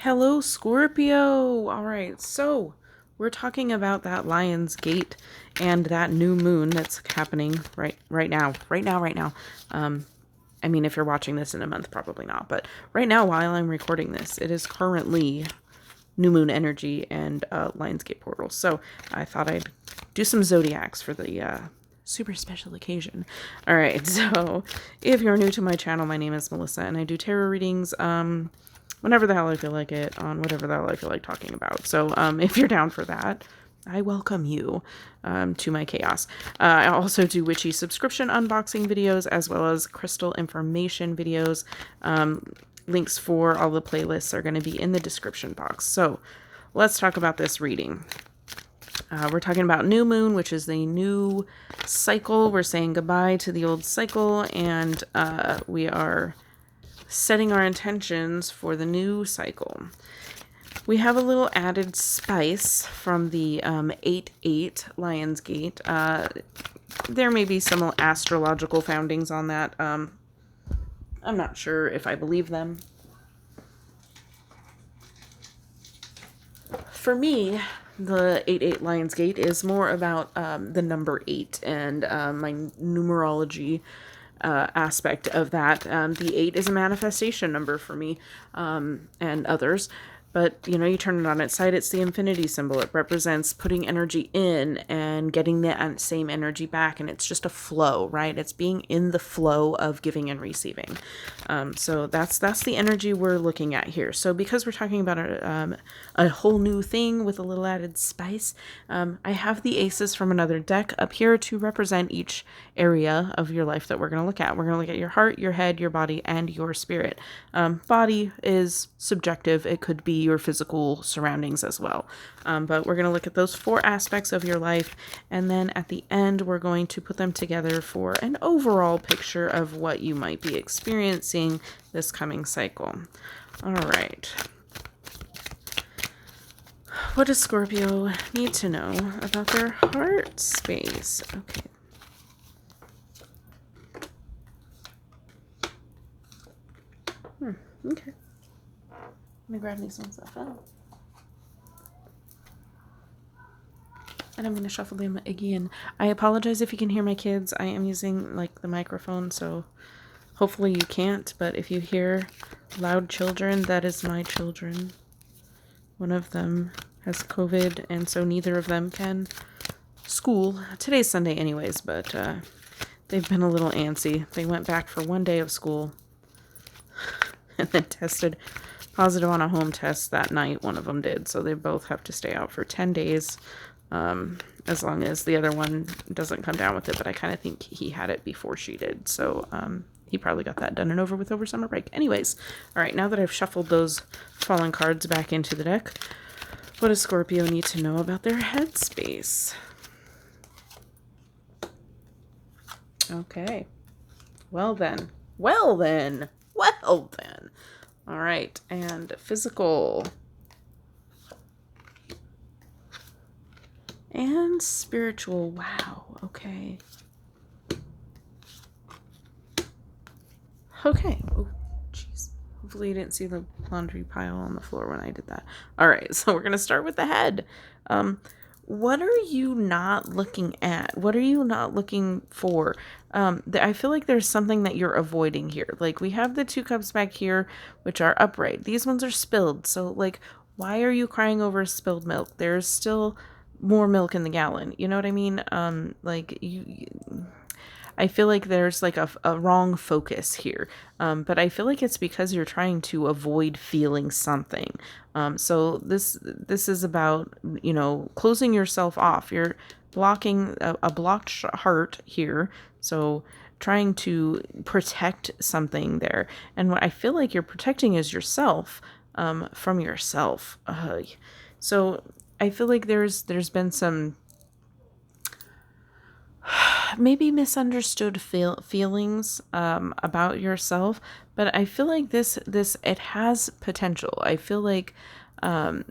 Hello, Scorpio. All right, so we're talking about that Lion's Gate and that new moon that's happening right now. I mean, if you're watching this in a month, probably not, but right now, while I'm recording this, it is currently new moon energy and Lion's Gate portal. So I thought I'd do some zodiacs for the super special occasion. All right, so if you're new to my channel, my name is Melissa, and I do tarot readings. Whenever the hell I feel like it, on whatever the hell I feel like talking about. So if you're down for that, I welcome you to my chaos. I also do witchy subscription unboxing videos as well as crystal information videos. Links for all the playlists are going to be in the description box. So let's talk about this reading. We're talking about new moon, which is the new cycle. We're saying goodbye to the old cycle, and we are setting our intentions for the new cycle. We have a little added spice from the 8-8 Lion's Gate. There may be some astrological foundings on that. I'm not sure if I believe them. For me, the 8-8 Lion's Gate is more about the number 8 and my numerology aspect of that. The 8 is a manifestation number for me and others. But, you know, you turn it on its side, it's the infinity symbol. It represents putting energy in and getting the same energy back. And it's just a flow, right? It's being in the flow of giving and receiving. So that's the energy we're looking at here. So because we're talking about a whole new thing with a little added spice, I have the aces from another deck up here to represent each area of your life that we're going to look at. We're going to look at your heart, your head, your body, and your spirit. Body is subjective. It could be your physical surroundings as well. But we're going to look at those 4 aspects of your life. And then at the end, we're going to put them together for an overall picture of what you might be experiencing this coming cycle. All right. What does Scorpio need to know about their heart space? Okay. Okay. Let me grab me some stuff out. And I'm going to shuffle them again. I apologize if you can hear my kids. I am using like the microphone, so hopefully you can't. But if you hear loud children, that is my children. One of them has COVID, and so neither of them can school. Today's Sunday anyways, but they've been a little antsy. They went back for 1 day of school and then tested positive on a home test that night. One of them did, so they both have to stay out for 10 days, as long as the other one doesn't come down with it. But I kind of think he had it before she did, so he probably got that done and over with over summer break. Anyways, all right, now that I've shuffled those fallen cards back into the deck, what does Scorpio need to know about their headspace? Okay, well then. All right, and physical and spiritual. Wow, okay. Okay. Oh, jeez. Hopefully you didn't see the laundry pile on the floor when I did that. All right, so we're going to start with the head. What are you not looking at? What are you not looking for? I feel like there's something that you're avoiding here. Like we have the 2 cups back here, which are upright. These ones are spilled. So like, why are you crying over spilled milk? There's still more milk in the gallon. You know what I mean? Like I feel like there's like a wrong focus here. But I feel like it's because you're trying to avoid feeling something. So this is about, you know, closing yourself off. You're blocking a blocked heart here. So trying to protect something there. And what I feel like you're protecting is yourself, from yourself. So I feel like there's been some maybe misunderstood feelings about yourself, but I feel like this it has potential. I feel like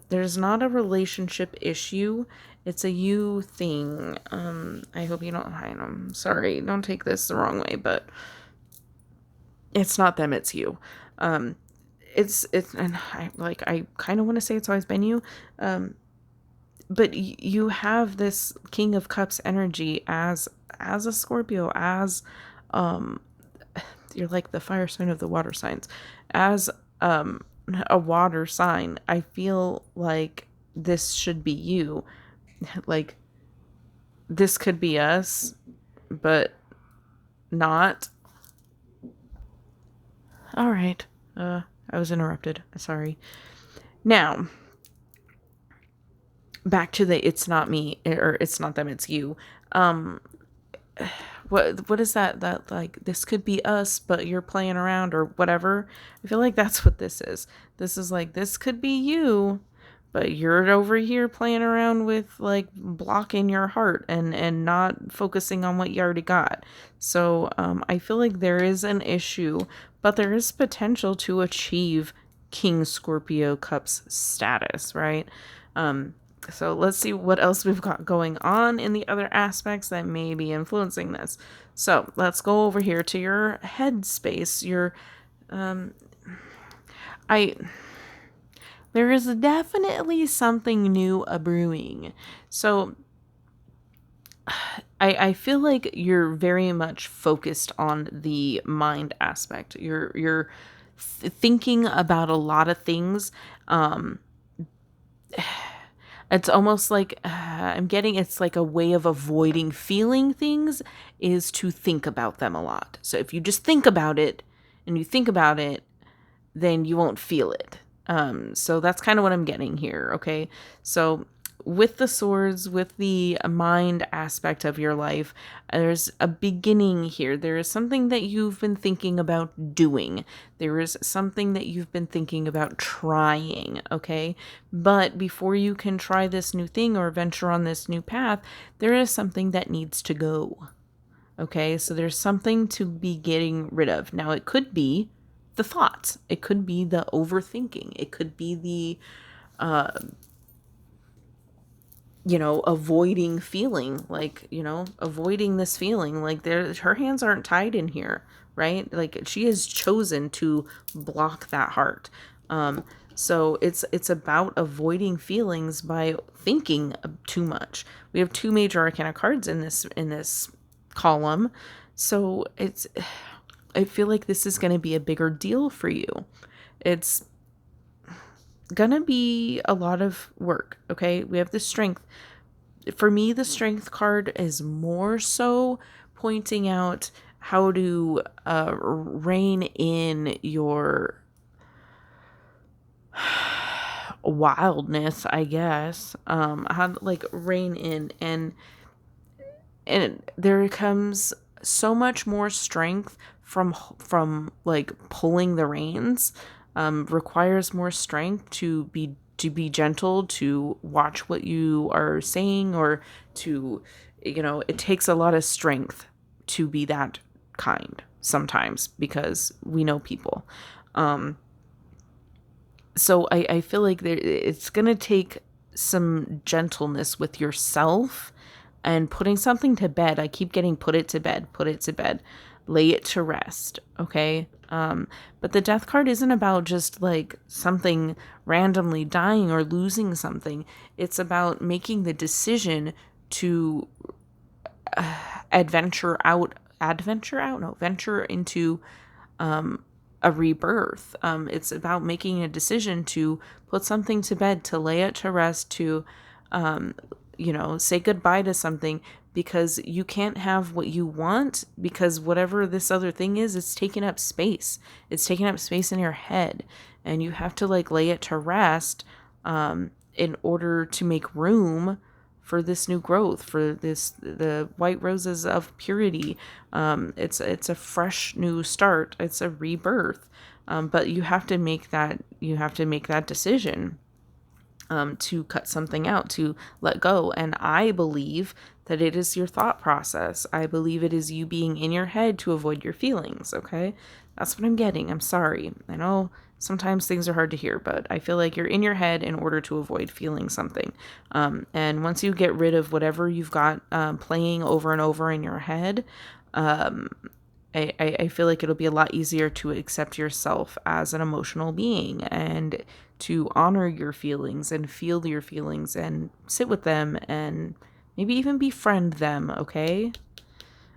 there's not a relationship issue. It's a you thing. I hope you don't. I'm sorry. Don't take this the wrong way, but it's not them. It's you. and I kind of want to say it's always been you. But you have this King of Cups energy as a Scorpio, as you're like the fire sign of the water signs, as a water sign. I feel like this should be you. Like, this could be us, but not. All right. I was interrupted. Sorry. Now, back to the it's not me, or it's not them, it's you. What is that like, this could be us, but you're playing around or whatever? I feel like that's what this is. This is like, this could be you, but you're over here playing around with like blocking your heart and not focusing on what you already got. So I feel like there is an issue, but there is potential to achieve King Scorpio Cups status, right? So let's see what else we've got going on in the other aspects that may be influencing this. So let's go over here to your head space. There is definitely something new brewing. So I feel like you're very much focused on the mind aspect. You're thinking about a lot of things. It's almost like I'm getting, it's like a way of avoiding feeling things is to think about them a lot. So if you just think about it and you think about it, then you won't feel it. So that's kind of what I'm getting here. Okay. So with the swords, with the mind aspect of your life, there's a beginning here. There is something that you've been thinking about doing. There is something that you've been thinking about trying, okay? But before you can try this new thing or venture on this new path, there is something that needs to go, okay? So there's something to be getting rid of. Now, it could be the thoughts. It could be the overthinking. It could be the avoiding feeling, like, avoiding this feeling, like her hands aren't tied in here, right? Like, she has chosen to block that heart. So it's about avoiding feelings by thinking too much. We have 2 major arcana cards in this column. So I feel like this is going to be a bigger deal for you. It's gonna be a lot of work. Okay, we have the strength. For me, the strength card is more so pointing out how to rein in your wildness, I guess. How to, like, rein in, and there comes so much more strength from like pulling the reins. Requires more strength to be gentle, to watch what you are saying, or to, it takes a lot of strength to be that kind sometimes, because we know people. So I feel like it's going to take some gentleness with yourself and putting something to bed. I keep getting put it to bed, lay it to rest. Okay. But the death card isn't about just like something randomly dying or losing something. It's about making the decision to venture into a rebirth. It's about making a decision to put something to bed, to lay it to rest, to say goodbye to something, because you can't have what you want, because whatever this other thing is, it's taking up space. It's taking up space in your head, and you have to like lay it to rest in order to make room for this new growth, for the white roses of purity. It's a fresh new start. It's a rebirth. But you have to make that decision to cut something out, to let go. And I believe that it is your thought process. I believe it is you being in your head to avoid your feelings, okay? That's what I'm getting. I'm sorry. I know sometimes things are hard to hear, but I feel like you're in your head in order to avoid feeling something. And once you get rid of whatever you've got playing over and over in your head, I feel like it'll be a lot easier to accept yourself as an emotional being and to honor your feelings and feel your feelings and sit with them and maybe even befriend them, okay?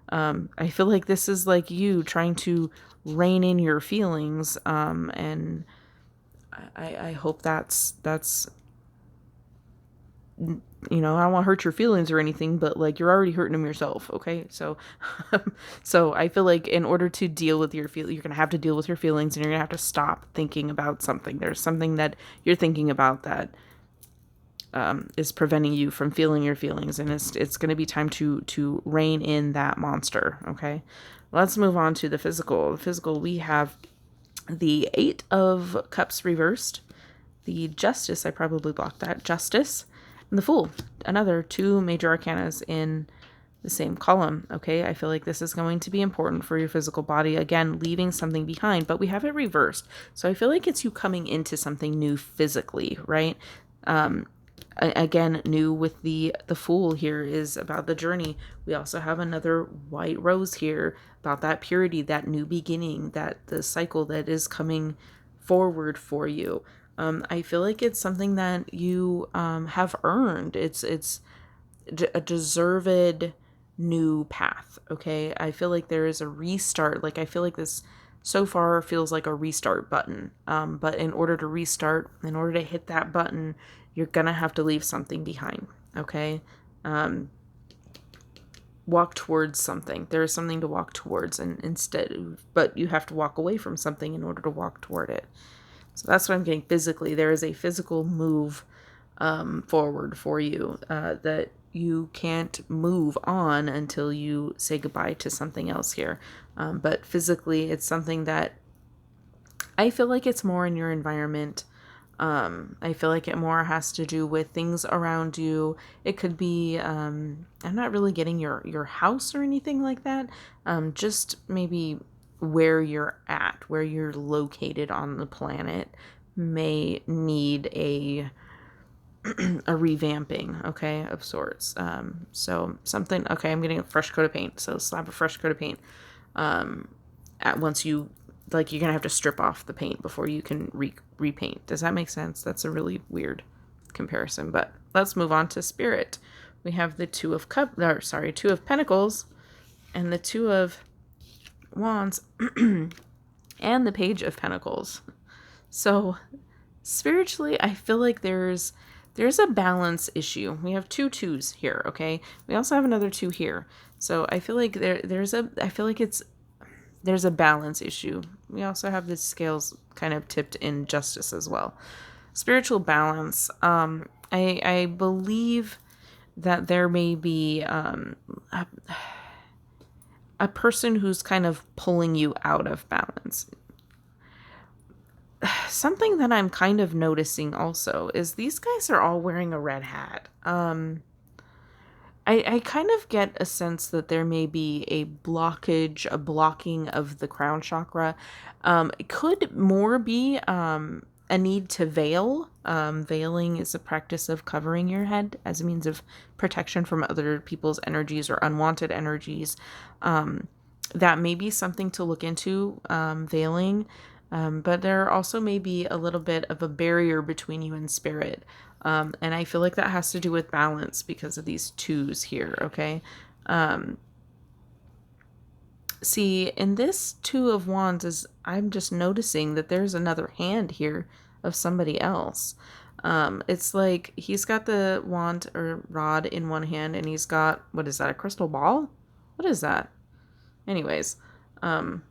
I feel like this is like you trying to rein in your feelings, and I hope that's I don't want to hurt your feelings or anything, but like you're already hurting them yourself, okay? So, so I feel like in order to deal with your feel, you're gonna have to deal with your feelings, and you're gonna have to stop thinking about something. There's something that you're thinking about that is preventing you from feeling your feelings, and it's gonna be time to rein in that monster, okay? Let's move on to the physical. The physical, we have the Eight of Cups reversed, the Justice, I probably blocked that, Justice, and the Fool, another two major arcanas in the same column, okay? I feel like this is going to be important for your physical body. Again, leaving something behind, but we have it reversed. So I feel like it's you coming into something new physically, right? Again, new with the Fool here is about the journey. We also have another white rose here about that purity, that new beginning, that the cycle that is coming forward for you. I feel like it's something that you have earned. It's a deserved new path. Okay, I feel like there is a restart. Like I feel like this so far feels like a restart button. But in order to restart, in order to hit that button, you're gonna have to leave something behind. Okay. Walk towards something. There is something to walk towards, and instead, but you have to walk away from something in order to walk toward it. So that's what I'm getting physically. There is a physical move forward for you that you can't move on until you say goodbye to something else here. But physically, it's something that I feel like it's more in your environment. I feel like it more has to do with things around you. It could be, I'm not really getting your house or anything like that. Just maybe where you're at, where you're located on the planet may need a revamping, okay, of sorts. So something, okay, I'm getting a fresh coat of paint. So slap a fresh coat of paint. At once you, like, you're gonna have to strip off the paint before you can repaint. Does that make sense? That's a really weird comparison, but let's move on to Spirit. We have the Two of Pentacles and the Two of Wands and the Page of Pentacles. So spiritually, I feel like there's a balance issue. We have two twos here, okay? We also have another two here. So I feel like there's a balance issue. We also have the scales kind of tipped in justice as well. Spiritual balance. I believe that there may be a person who's kind of pulling you out of balance. Something that I'm kind of noticing also is these guys are all wearing a red hat. I kind of get a sense that there may be a blocking of the crown chakra. It could more be a need to veil. Veiling is a practice of covering your head as a means of protection from other people's energies or unwanted energies. That may be something to look into, veiling. But there also may be a little bit of a barrier between you and spirit. And I feel like that has to do with balance because of these twos here, okay? See, in this Two of Wands I'm just noticing that there's another hand here of somebody else. It's like he's got the wand or rod in one hand and he's got, what is that, a crystal ball? What is that? Anyways, I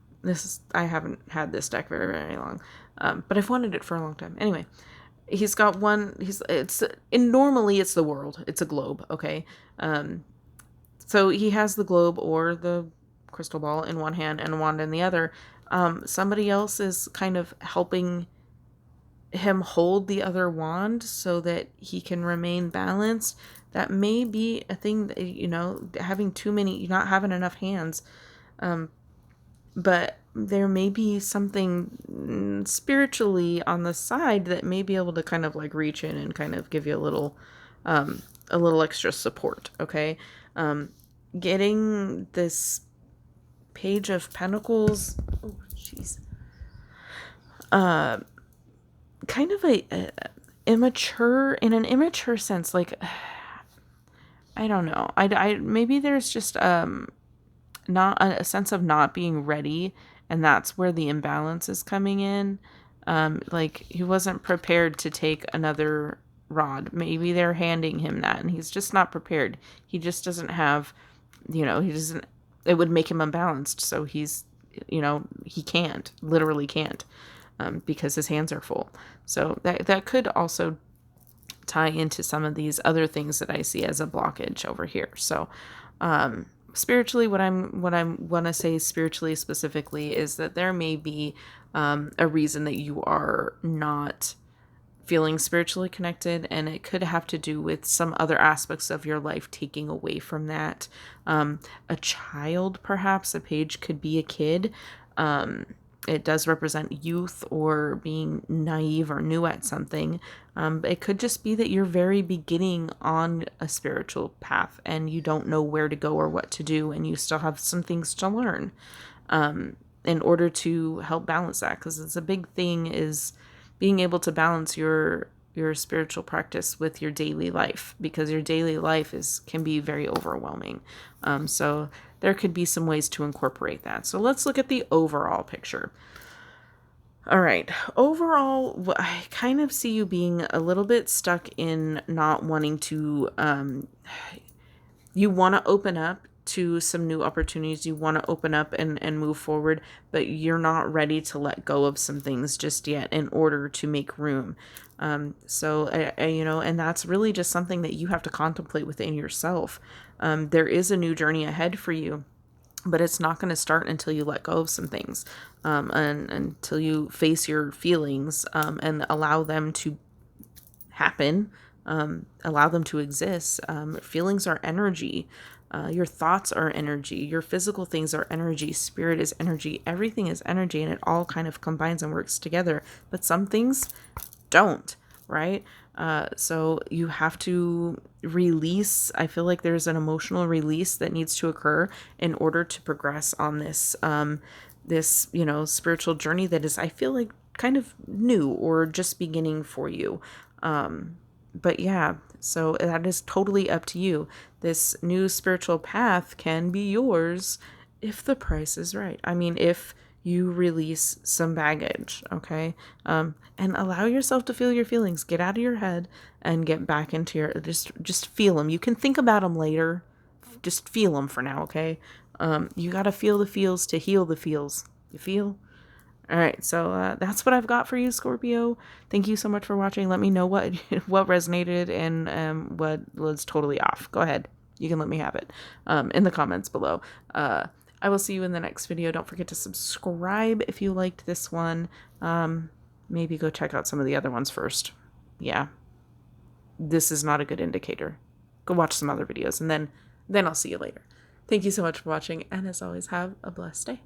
haven't had this deck very, very long, but I've wanted it for a long time. Anyway, he's got one, normally it's the world. It's a globe, okay? So he has the globe or the crystal ball in one hand and a wand in the other. Somebody else is kind of helping him hold the other wand so that he can remain balanced. That may be a thing that, having too many, you're not having enough hands. But there may be something spiritually on the side that may be able to kind of like reach in and kind of give you a little extra support. Okay. Getting this Page of Pentacles. Oh, jeez. Kind of a immature, in an immature sense, like, I don't know. Maybe there's just not a sense of not being ready, and that's where the imbalance is coming in. Like, he wasn't prepared to take another rod. Maybe they're handing him that and he's just not prepared. He just doesn't have, he doesn't, it would make him unbalanced. So he's, he literally can't, because his hands are full. So that could also tie into some of these other things that I see as a blockage over here. So, spiritually, what I'm want to say spiritually specifically is that there may be a reason that you are not feeling spiritually connected, and it could have to do with some other aspects of your life taking away from that. A child, perhaps. A page could be a kid. It does represent youth or being naive or new at something. It could just be that you're very beginning on a spiritual path and you don't know where to go or what to do, and you still have some things to learn in order to help balance that. Because it's a big thing is being able to balance your spiritual practice with your daily life, because your daily life can be very overwhelming. So there could be some ways to incorporate that. So let's look at the overall picture. All right. Overall, I kind of see you being a little bit stuck in not wanting to, you want to open up to some new opportunities. You want to open up and move forward, but you're not ready to let go of some things just yet in order to make room. So, and that's really just something that you have to contemplate within yourself. There is a new journey ahead for you, but it's not going to start until you let go of some things, and until you face your feelings, and allow them to happen, allow them to exist. Feelings are energy. Your thoughts are energy. Your physical things are energy. Spirit is energy. Everything is energy, and it all kind of combines and works together. But some things don't, right? So you have to release. I feel like there's an emotional release that needs to occur in order to progress on this, spiritual journey that is, I feel like, kind of new or just beginning for you. But yeah, so that is totally up to you. This new spiritual path can be yours if the price is right. I mean, if you release some baggage, okay? And allow yourself to feel your feelings. Get out of your head and get back into your, just feel them. You can think about them later. Just feel them for now, okay? You got to feel the feels to heal the feels. You feel? All right, so that's what I've got for you, Scorpio. Thank you so much for watching. Let me know what what resonated and what was totally off. Go ahead. You can let me have it in the comments below. I will see you in the next video. Don't forget to subscribe if you liked this one. Maybe go check out some of the other ones first. Yeah, this is not a good indicator. Go watch some other videos, and then I'll see you later. Thank you so much for watching, and as always, have a blessed day.